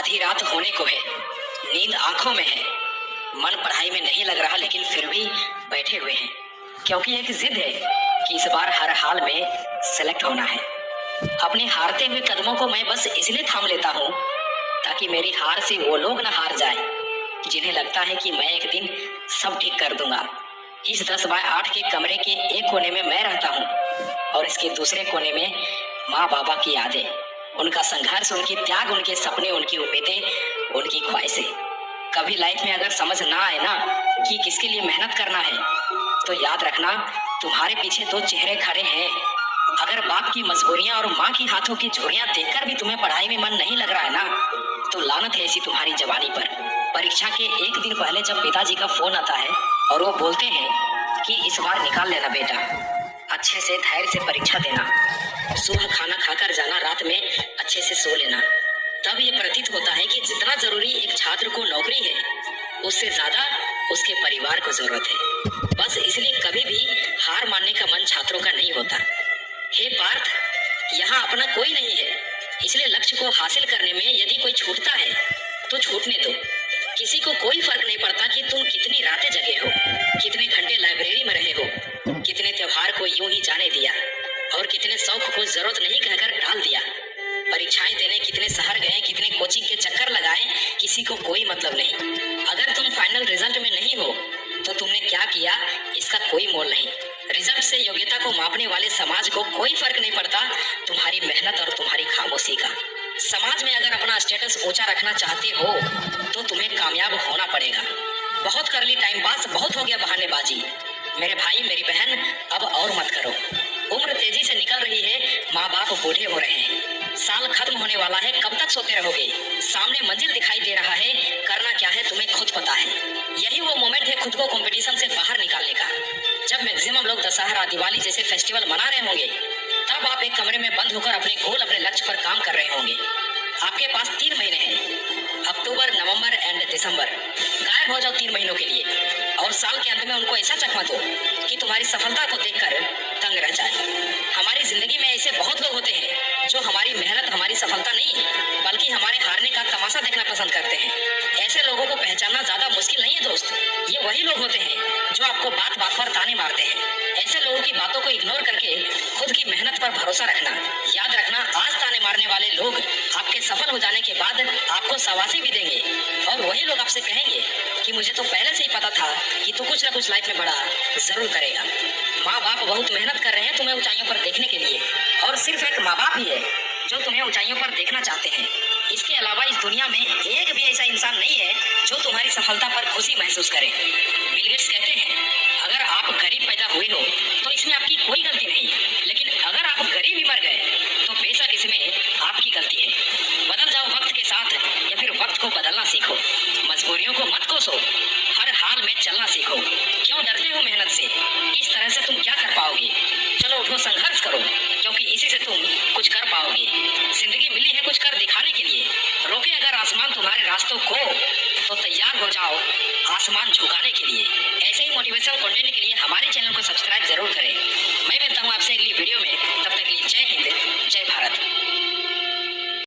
आधी रात होने को है, नींद आंखों में है, मन पढ़ाई में नहीं लग रहा, लेकिन फिर भी बैठे हुए हैं क्योंकि एक जिद है कि इस बार हर हाल में सेलेक्ट होना है। अपने हारते हुए कदमों को मैं बस इसलिए थाम लेता हूँ ताकि मेरी हार से वो लोग ना हार जाए जिन्हें लगता है कि मैं एक दिन सब ठीक कर दूंगा। इस 10 बाय 8 के कमरे के एक कोने में मैं रहता हूँ और इसके दूसरे कोने में माँ बाबा की यादें, उनका संघर्ष, उनकी त्याग, उनके सपने, उनकी उम्मीदें, उनकी ख्वाहिशें। कभी लाइफ में अगर समझ ना आए ना कि किसके लिए मेहनत करना है, तो याद रखना तुम्हारे पीछे 2 चेहरे खड़े हैं। अगर बाप की मजबूरियां और माँ की हाथों की झुर्रियां देखकर भी तुम्हें पढ़ाई में मन नहीं लग रहा है ना, तो लानत है ऐसी तुम्हारी जवानी पर। परीक्षा के एक दिन पहले जब पिताजी का फोन आता है और वो बोलते हैं कि इस बार निकाल लेना बेटा, अच्छे से धैर्य से परीक्षा देना, सुबह खाना खाकर जाना, रात में अच्छे से सो लेना, तब ये प्रतीत होता है कि जितना जरूरी एक छात्र को नौकरी है, उससे ज्यादा उसके परिवार को जरूरत है। बस इसलिए कभी भी हार मानने का मन छात्रों का नहीं होता। हे पार्थ, यहाँ अपना कोई नहीं है, इसलिए लक्ष्य को हासिल करने में यदि कोई छूटता है तो छूटने दो। किसी को कोई फर्क नहीं पड़ता कि तुम कितनी रातें जगे हो, कितने घंटे लाइब्रेरी में रहे हो, कितने त्योहार को यूं ही जाने दिया और कितने शौक को जरूरत नहीं कहकर टाल दिया। परीक्षाएं देने कितने शहर गए, कितने कोचिंग के चक्कर लगाए, किसी को कोई मतलब नहीं। अगर तुम फाइनल रिजल्ट में नहीं हो तो तुमने क्या किया इसका कोई मोल नहीं। रिजल्ट से योग्यता को मापने वाले समाज को कोई फर्क नहीं पड़ता तुम्हारी मेहनत और तुम्हारी खामोशी का। समाज में अगर अपना स्टेटस ऊंचा रखना चाहते हो तो तुम्हें कामयाब होना पड़ेगा। बहुत कर ली टाइम पास, बहुत हो गया बहानेबाजी। मेरे भाई मेरी बहन, अब और मत करो। उम्र तेजी से निकल रही है, माँ बाप बूढ़े हो रहे हैं, साल खत्म होने वाला है, कब तक सोते रहोगे? सामने मंजिल दिखाई दे रहा है, करना क्या है तुम्हें खुद पता है। यही वो मोमेंट है खुद को कंपटीशन से बाहर निकालने का। जब मैक्सिमम लोग दशहरा, दिवाली जैसे फेस्टिवल मना रहे होंगे, तब आप एक कमरे में बंद होकर अपने गोल, अपने लक्ष्य पर काम कर रहे होंगे। आपके पास 3 महीने हैं, अक्टूबर, नवंबर एंड दिसंबर। गायब हो जाओ 3 महीनों के लिए और साल के अंत में उनको ऐसा चकमा दो कि तुम्हारी सफलता को देखकर दंग रह जाए। हमारी जिंदगी में ऐसे बहुत लोग होते हैं जो हमारी मेहनत, हमारी सफलता नहीं बल्कि हमारे हारने का तमाशा देखना पसंद करते हैं। ऐसे लोगों को पहचानना ज्यादा मुश्किल नहीं है दोस्त। ये वही लोग होते हैं जो आपको बात बात पर ताने मारते हैं। ऐसे लोगों की बातों को इग्नोर करके खुद की मेहनत पर भरोसा रखना। याद रखना, आज ताने मारने वाले लोग आपके सफल हो जाने के बाद आपको शाबाशी भी देंगे और वही लोग आपसे कहेंगे कि मुझे तो पहले से ही पता था कि तू कुछ ना कुछ लाइफ में बड़ा जरूर करेगा। माँ बाप बहुत मेहनत कर रहे हैं तुम्हें ऊंचाइयों पर देखने के लिए, और सिर्फ एक माँ बाप ही है जो तुम्हें ऊंचाइयों पर देखना चाहते हैं। इसके अलावा इस दुनिया में एक भी ऐसा इंसान नहीं है जो तुम्हारी सफलता पर खुशी महसूस करे। बिल गेट्स कहते हैं, अगर आप गरीब पैदा हुए हो तो इसमें आपकी कोई गलती नहीं, लेकिन अगर आप गरीब ही मर गए तो बेशक इसमें आपकी गलती है। बदल जाओ वक्त के साथ या फिर वक्त को बदलना सीखो। मजबूरियों को मत कोसो, हर हाल में चलना सीखो। क्यों डरते हो मेहनत से? इस तरह से तुम क्या कर पाओगे? चलो उठो, संघर्ष करो, क्योंकि इसी से तुम कुछ कर पाओगे। जिंदगी मिली है कुछ कर दिखाने के लिए। रोके अगर आसमान तुम्हारे रास्तों को तो तैयार हो जाओ आसमान झुकाने के लिए। ऐसे ही मोटिवेशनल कंटेंट के लिए हमारे चैनल को सब्सक्राइब जरूर करें। मैं मिलता हूँ आपसे अगली वीडियो में, तब तक के लिए जय हिंद।